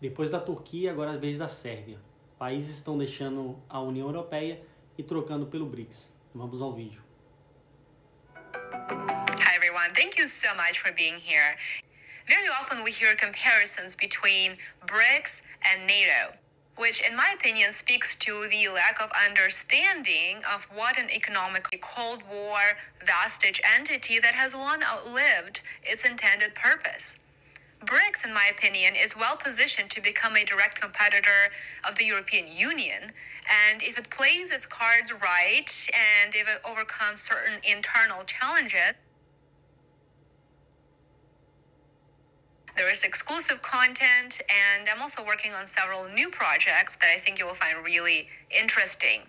Depois da Turquia, agora é a vez da Sérvia. Países estão deixando a União Europeia e trocando pelo BRICS. Vamos ao vídeo. Hi everyone, thank you so much for being here. Very often we hear comparisons between BRICS and NATO, which in my opinion speaks to the lack of understanding of what an economic Cold War vestige entity that has long outlived its intended purpose. BRICS, in my opinion, is well positioned to become a direct competitor of the European Union, and if it plays its cards right and if it overcomes certain internal challenges, there is exclusive content, and I'm also working on several new projects that I think you will find really interesting.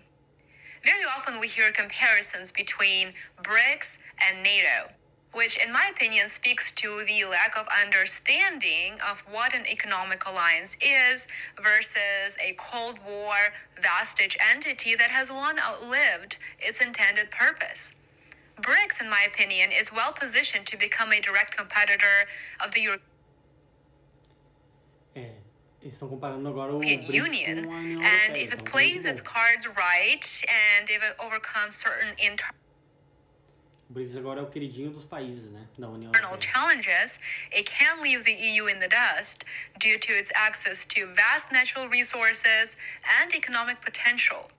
Very often we hear comparisons between BRICS and NATO, which in my opinion speaks to the lack of understanding of what an economic alliance is versus a Cold War vestige entity that has long outlived its intended purpose. BRICS, in my opinion, is well positioned to become a direct competitor of the European Estão comparando agora o Union, com a União and Europeia, if it então, plays its cards right and if it overcomes certain O BRICS agora é o queridinho dos países, né, da União internal Europeia. challenges, it can leave the EU in the dust due to its access to vast natural resources and economic potential.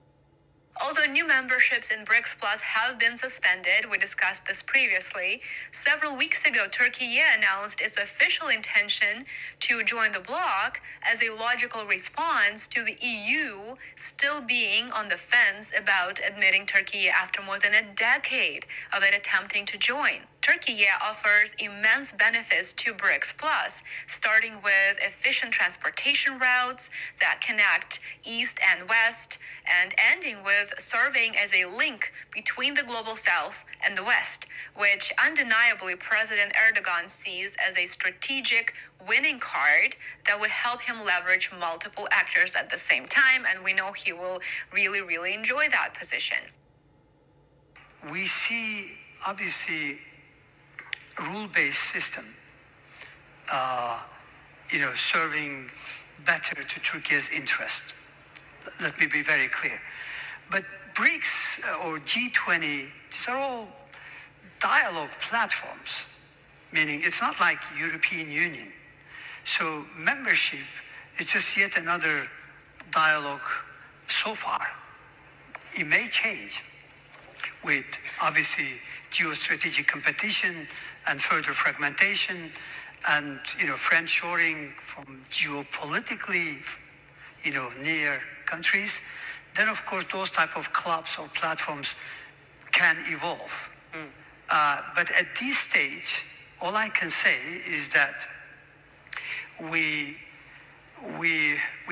Although new memberships in BRICS Plus have been suspended, we discussed this previously, several weeks ago Turkey announced its official intention to join the bloc as a logical response to the EU still being on the fence about admitting Turkey after more than a decade of it attempting to join. Turkey offers immense benefits to BRICS Plus, starting with efficient transportation routes that connect East and West, and ending with serving as a link between the global South and the West, which undeniably President Erdogan sees as a strategic winning card that would help him leverage multiple actors at the same time, and we know he will really enjoy that position. We see, obviously, rule-based system, serving better to Turkey's interest. Let me be very clear. But BRICS or G20, these are all dialogue platforms, meaning it's not like European Union. So membership is just yet another dialogue so far. It may change with, obviously, geostrategic competition and further fragmentation and, friendshoring from geopolitically, near countries. Then, of course, those type of clubs or platforms can evolve. But at this stage, all I can say is that we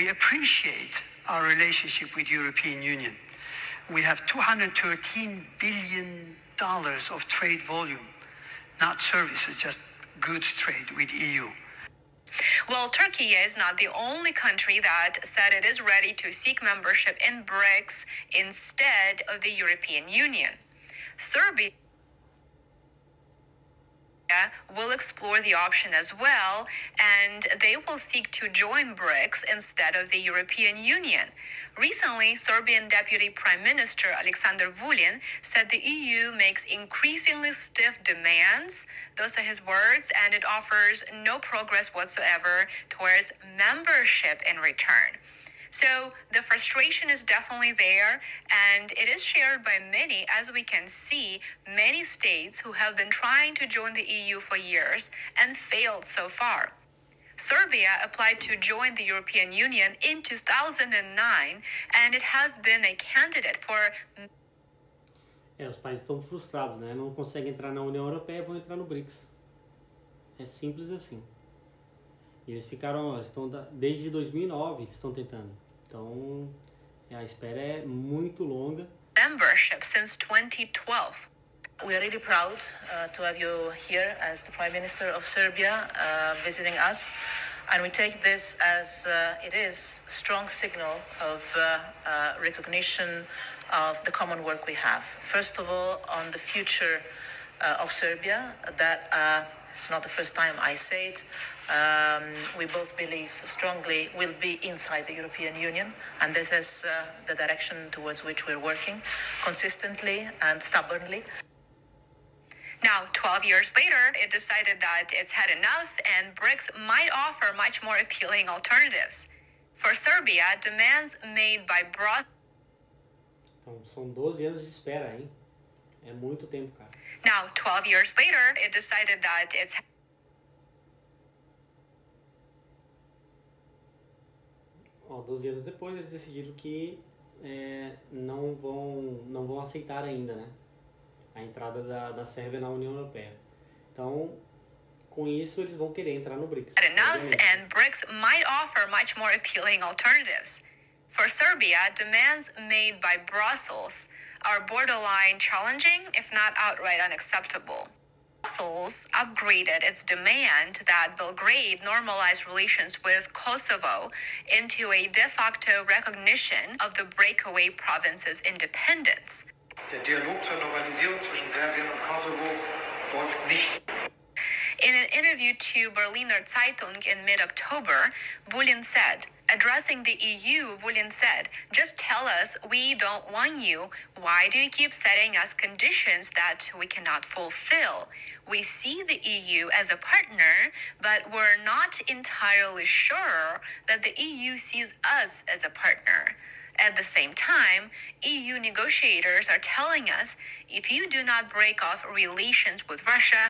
appreciate our relationship with European Union. We have $213 billion of trade volume, not services, just goods trade with EU. Well, Turkey is not the only country that said it is ready to seek membership in BRICS instead of the European Union. Serbia will explore the option as well, and they will seek to join BRICS instead of the European Union. Recently, Serbian Deputy Prime Minister Aleksandar Vulin said the EU makes increasingly stiff demands, those are his words, and it offers no progress whatsoever towards membership in return. So the frustration is definitely there, and it is shared by many, as we can see, many states who have been trying to join the EU for years and failed so far. Serbia applied to join the European Union in 2009, and it has been a candidate for... Os países estão frustrados, né? Não conseguem entrar na União Europeia, vão entrar no BRICS. É simples assim. E eles estão desde 2009, eles estão tentando. Então, a espera é muito longa. Membership since 2012. We are really proud to have you here as the Prime Minister of Serbia visiting us, and we take this as it is a strong signal of recognition of the common work we have. First of all, on the future of Serbia, that it's not the first time I say it, we both believe strongly will be inside the European Union, and this is the direction towards which we're working consistently and stubbornly. Now, 12 years later, it decided that it's had enough and BRICS might offer much more appealing alternatives. For Serbia, demands made by Brussels. Então, são 12 anos de espera, hein? É muito tempo, cara. Now, 12 years later, it decided that it's... Ó, 12 anos depois, eles decidiram que não vão aceitar ainda, né? A entrada da Sérvia na União Europeia. Então, com isso, eles vão querer entrar no BRICS. enough, and BRICS might offer much more appealing alternatives. For Serbia, demands made by Brussels are borderline challenging, if not outright unacceptable. Brussels upgraded its demand that Belgrade normalize relations with Kosovo into a de facto recognition of the breakaway province's independence. Der Dialog zur Normalisierung zwischen Serbien und Kosovo läuft nicht. In an interview to Berliner Zeitung in mid-October, Vulin said, addressing the EU, Vulin said, just tell us we don't want you. Why do you keep setting us conditions that we cannot fulfill? We see the EU as a partner, but we're not entirely sure that the EU sees us as a partner. At the same time, EU negotiators are telling us if you do not break off relations with Russia,